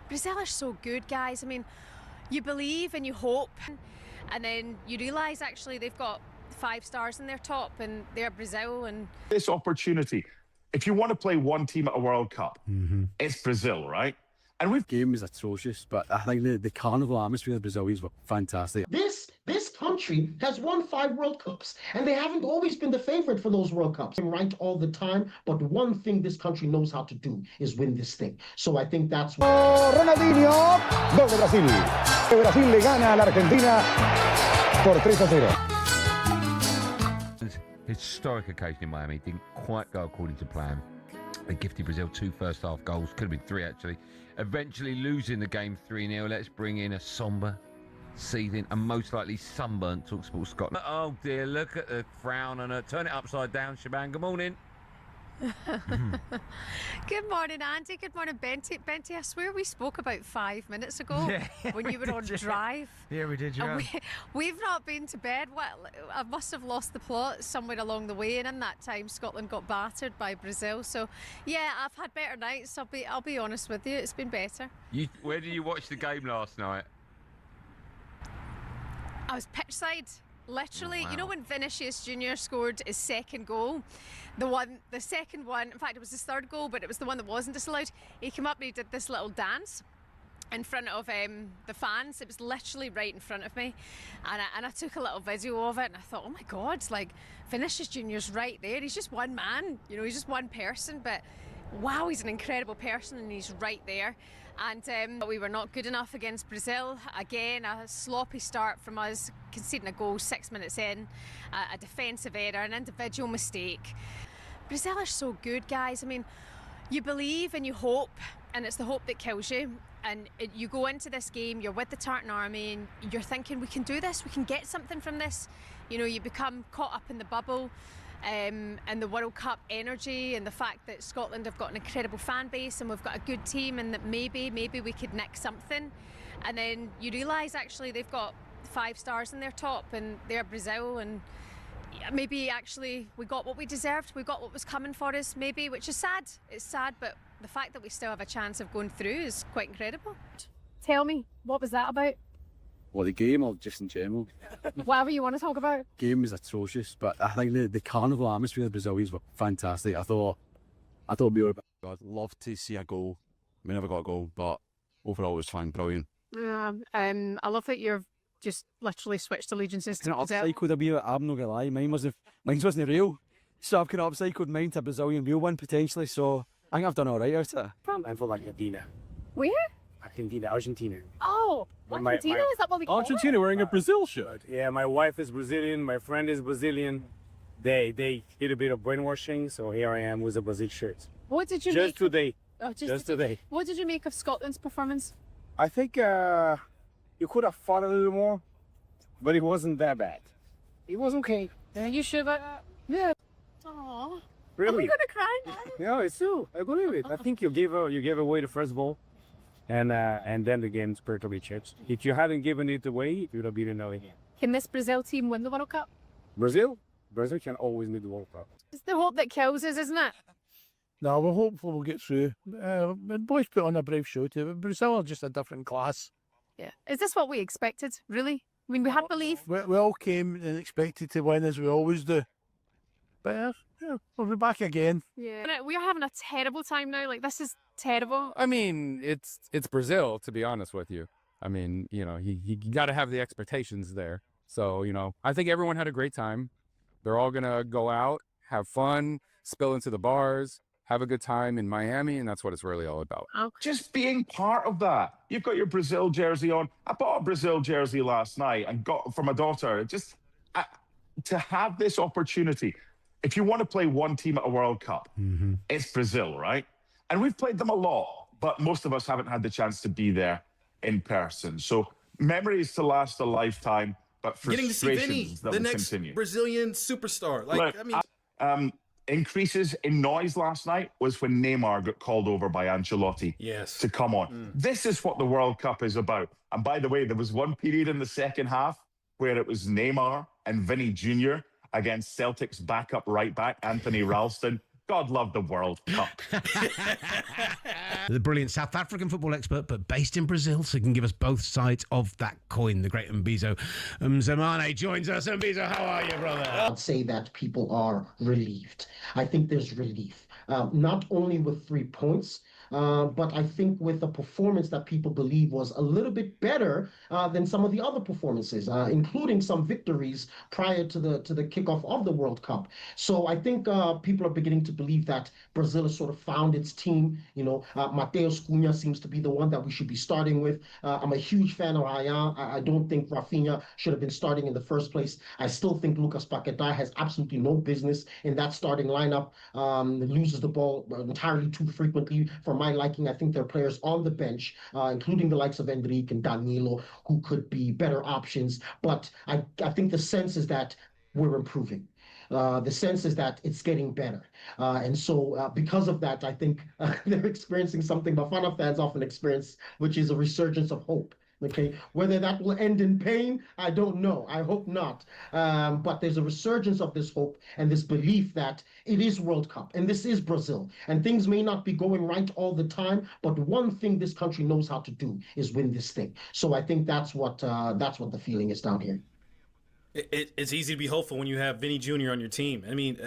Brazil are so good, guys. I mean, you believe and you hope, and then you realise actually they've got 5 stars in their top, and they're Brazil. And this opportunity, if you want to play one team at a World Cup, it's Brazil, right? And we've game was atrocious, but I think the carnival atmosphere of the Brazilians were fantastic. This country has won 5 World Cups, and they haven't always been the favorite for those World Cups. And right all the time, but one thing this country knows how to do is win this thing. So I think that's what... Ronaldinho, gol de Brasil. Brasil le gana a la Argentina por 3-0. Historic occasion in Miami, didn't quite go according to plan. They gifted Brazil 2 first-half goals, could have been 3 actually. Eventually losing the game 3-0. Let's bring in a somber, seething, and most likely sunburnt TalkSport Scotland. Oh dear, look at the frown on her. Turn it upside down, Shaban. Good morning. Good morning, Andy. Good morning, Benty. Benty, I swear we spoke about 5 minutes ago when you were on drive. Yeah, we did, yeah. We've not been to bed. Well, I must have lost the plot somewhere along the way, and in that time Scotland got battered by Brazil. So yeah, I've had better nights. I'll be honest with you, it's been better. Where did you watch the game last night? I was pitch side. Literally, wow. You know when Vinicius Jr. scored his second goal? The second one, in fact it was his third goal, but it was the one that wasn't disallowed. He came up and he did this little dance in front of the fans. It was literally right in front of me, and I took a little video of it, and I thought, oh my God, like Vinicius Jr.'s right there. He's just one man, you know, he's just one person, but wow, he's an incredible person, and he's right there. And we were not good enough against Brazil. Again, a sloppy start from us, conceding a goal 6 minutes in, a defensive error, an individual mistake. Brazil are so good, guys. I mean, you believe and you hope, and it's the hope that kills you. And you go into this game, you're with the Tartan Army, and you're thinking, we can do this, we can get something from this. You know, you become caught up in the bubble. And the World Cup energy, and the fact that Scotland have got an incredible fan base, and we've got a good team, and that maybe we could nick something. And then you realise actually they've got 5 stars in their top, and they're Brazil, and maybe actually we got what we deserved, we got what was coming for us, maybe, which is sad. It's sad, but the fact that we still have a chance of going through is quite incredible. Tell me, what was that about? Well, the game, or just in general? Whatever you want to talk about. Game was atrocious, but I think the carnival atmosphere of the Brazilians were fantastic. I thought we were... I'd love to see a goal. We never got a goal, but overall it was fine, brilliant. I love that you've just literally switched allegiances to Brazil. I've upcycled a bit, I'm not gonna lie, mine wasn't real. So I've kind of upcycled mine to a Brazilian real one potentially, so I think I've done alright out of it. I'm from Argentina. Where? Argentina. Oh, Argentina? Is that what we call Argentina it? wearing a Brazil shirt. Yeah, my wife is Brazilian, my friend is Brazilian. They did a bit of brainwashing, so here I am with a Brazil shirt. What did you Just make? today. Oh, just today. What did you make of Scotland's performance? I think you could have fought a little more, but it wasn't that bad. It was okay. Are you sure about that? Yeah. Aww. Really? I'm gonna cry. Yeah, it's true. I believe it. I think you gave away the first ball, and then the game spiritually changed. If you hadn't given it away, you would have beaten now again. Can this Brazil team win the World Cup? Brazil can always win the World Cup. It's the hope that kills us, isn't it? No, we're hopeful we'll get through. The boys put on a brave show too, but Brazil are just a different class. Yeah. Is this what we expected, really? I mean, we had belief. We all came and expected to win, as we always do. But yeah, we'll be back again. Yeah. We are having a terrible time now. Like, this is terrible. I mean, it's Brazil, to be honest with you. I mean, you know, you got to have the expectations there. So, you know, I think everyone had a great time. They're all going to go out, have fun, spill into the bars, have a good time in Miami, and that's what it's really all about. just being part of that. You've got your Brazil jersey on. I bought a Brazil jersey last night and got for my daughter. Just to have this opportunity. If you want to play one team at a World Cup, it's Brazil, right? And we've played them a lot, but most of us haven't had the chance to be there in person. So memories to last a lifetime, but getting to see Vinny, that the will next continue. Brazilian superstar. Like, Look, I mean, increases in noise last night was when Neymar got called over by Ancelotti to come on. This is what the World Cup is about. And by the way, there was one period in the second half where it was Neymar and Vinny Jr. against Celtic's backup right back, Anthony Ralston. God love the World Cup. the brilliant South African football expert, but based in Brazil, so he can give us both sides of that coin. The great Mbizo Mzamane joins us. Mbizo, how are you, brother? I'd say that people are relieved. I think there's relief, not only with 3 points, but I think with a performance that people believe was a little bit better than some of the other performances, including some victories prior to the kickoff of the World Cup. So I think people are beginning to believe that Brazil has sort of found its team. You know, Mateus Cunha seems to be the one that we should be starting with. I'm a huge fan of Raya. I don't think Rafinha should have been starting in the first place. I still think Lucas Paquetá has absolutely no business in that starting lineup. Loses the ball entirely too frequently for my liking. I think there are players on the bench, including the likes of Enrique and Danilo, who could be better options. But I think the sense is that we're improving. The sense is that it's getting better. And so because of that, I think they're experiencing something Bafana fans often experience, which is a resurgence of hope. Okay, whether that will end in pain, I don't know. I hope not. But there's a resurgence of this hope and this belief that it is World Cup and this is Brazil. And things may not be going right all the time, but one thing this country knows how to do is win this thing. So I think that's what the feeling is down here. It's easy to be hopeful when you have Vinny Jr. on your team. I mean,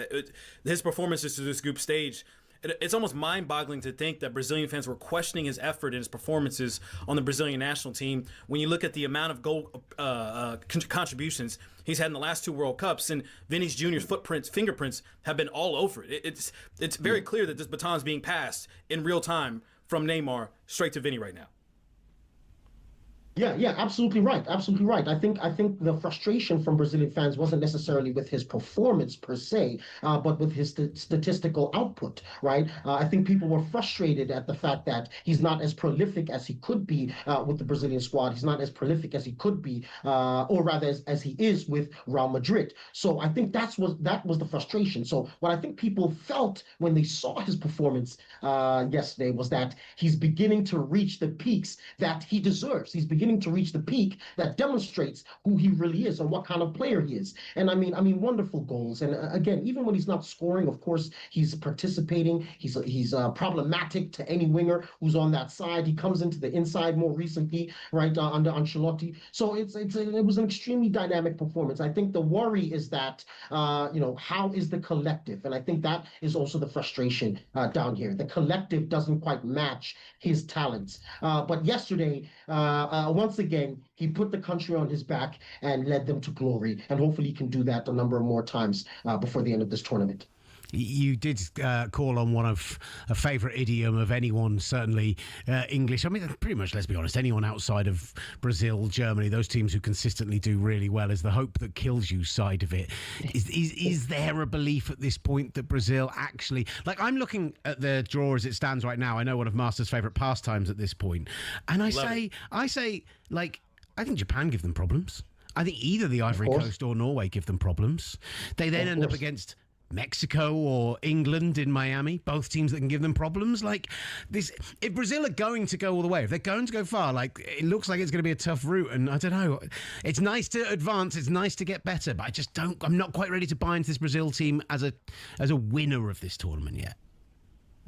his performances to this group stage, it's almost mind-boggling to think that Brazilian fans were questioning his effort and his performances on the Brazilian national team when you look at the amount of goal contributions he's had in the last 2 World Cups, and Vinny's Jr.'s fingerprints have been all over it. It's very clear that this baton is being passed in real time from Neymar straight to Vinny right now. Yeah, absolutely right. Absolutely right. I think the frustration from Brazilian fans wasn't necessarily with his performance per se, but with his statistical output, right? I think people were frustrated at the fact that he's not as prolific as he could be with the Brazilian squad. He's not as prolific as he could be, or rather as he is with Real Madrid. So I think that was the frustration. So what I think people felt when they saw his performance yesterday was that he's beginning to reach the peaks that he deserves. He's beginning to reach the peak that demonstrates who he really is and what kind of player he is. And I mean, wonderful goals. And again, even when he's not scoring, of course, he's participating. He's problematic to any winger who's on that side. He comes into the inside more recently, right, under Ancelotti. So it was an extremely dynamic performance. I think the worry is that, how is the collective? And I think that is also the frustration down here. The collective doesn't quite match his talents. But yesterday, once again, he put the country on his back and led them to glory. And hopefully he can do that a number of more times before the end of this tournament. You did call on one of a favourite idiom of anyone, certainly English. I mean, pretty much, let's be honest, anyone outside of Brazil, Germany, those teams who consistently do really well, is the hope that kills you side of it. Is there a belief at this point that Brazil actually... Like, I'm looking at the draw as it stands right now. I know one of Master's favourite pastimes at this point. And I say, I think Japan give them problems. I think either the Ivory Coast or Norway give them problems. They then end up against Mexico or England in Miami, both teams that can give them problems. Like this, if Brazil are going to go all the way, if they're going to go far, like it looks like it's going to be a tough route. And I don't know, it's nice to advance, it's nice to get better, but I'm not quite ready to buy into this Brazil team as a winner of this tournament yet.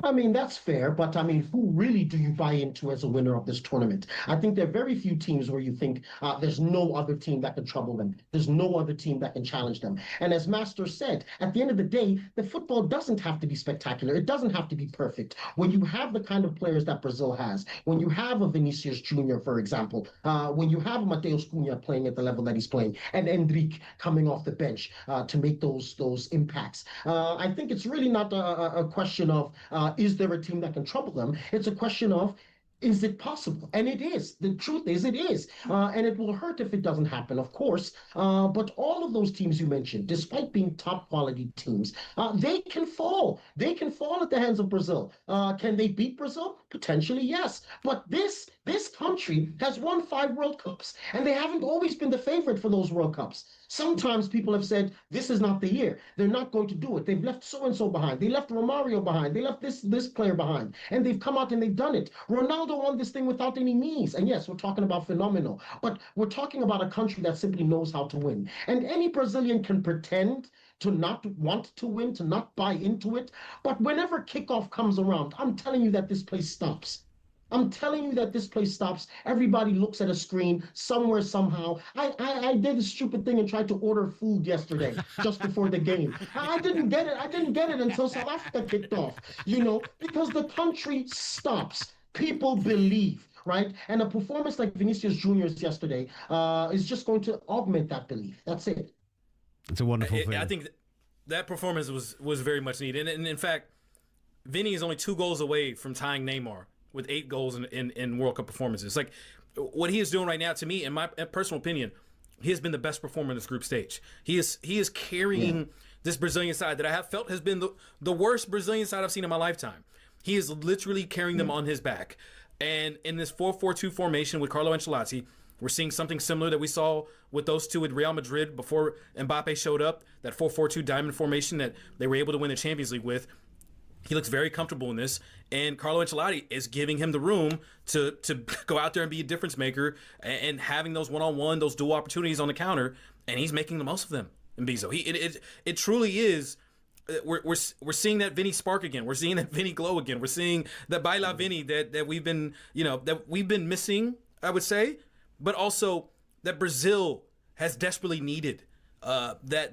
I mean, that's fair, but I mean, who really do you buy into as a winner of this tournament? I think there are very few teams where you think there's no other team that can trouble them. There's no other team that can challenge them. And as Master said, at the end of the day, the football doesn't have to be spectacular. It doesn't have to be perfect. When you have the kind of players that Brazil has, when you have a Vinicius Jr., for example, when you have a Mateus Cunha playing at the level that he's playing, and Enrique coming off the bench to make those impacts, I think it's really not a question of is there a team that can trouble them? It's a question of, is it possible? And it is. The truth is, it is. And it will hurt if it doesn't happen, of course. But all of those teams you mentioned, despite being top quality teams, they can fall. They can fall at the hands of Brazil. Can they beat Brazil? Potentially, yes. But this This country has won 5 World Cups, and they haven't always been the favorite for those World Cups. Sometimes people have said, this is not the year. They're not going to do it. They've left so-and-so behind. They left Romario behind. They left this player behind. And they've come out and they've done it. Ronaldo won this thing without any knees. And yes, we're talking about phenomenal. But we're talking about a country that simply knows how to win. And any Brazilian can pretend to not want to win, to not buy into it. But whenever kickoff comes around, I'm telling you that this place stops. I'm telling you that this place stops. Everybody looks at a screen somewhere, somehow. I did a stupid thing and tried to order food yesterday just before the game. I didn't get it. I didn't get it until South Africa kicked off, because the country stops. People believe, right? And a performance like Vinicius Jr.'s yesterday is just going to augment that belief. That's it. It's a wonderful thing. I think that performance was very much needed. And in fact, Vinny is only 2 goals away from tying Neymar with 8 goals in World Cup performances. Like, what he is doing right now, to me, in my personal opinion, he has been the best performer in this group stage. He is carrying this Brazilian side that I have felt has been the worst Brazilian side I've seen in my lifetime. He is literally carrying them on his back. And in this 4-4-2 formation with Carlo Ancelotti, we're seeing something similar that we saw with those two at Real Madrid before Mbappe showed up, that 4-4-2 diamond formation that they were able to win the Champions League with. He looks very comfortable in this, and Carlo Ancelotti is giving him the room to go out there and be a difference maker and having those one-on-one, those dual opportunities on the counter, and he's making the most of them in Bezo. It truly is. We're seeing that Vinny spark again. We're seeing that Vinny glow again. We're seeing that Baila Vinny that we've been missing, I would say, but also that Brazil has desperately needed. That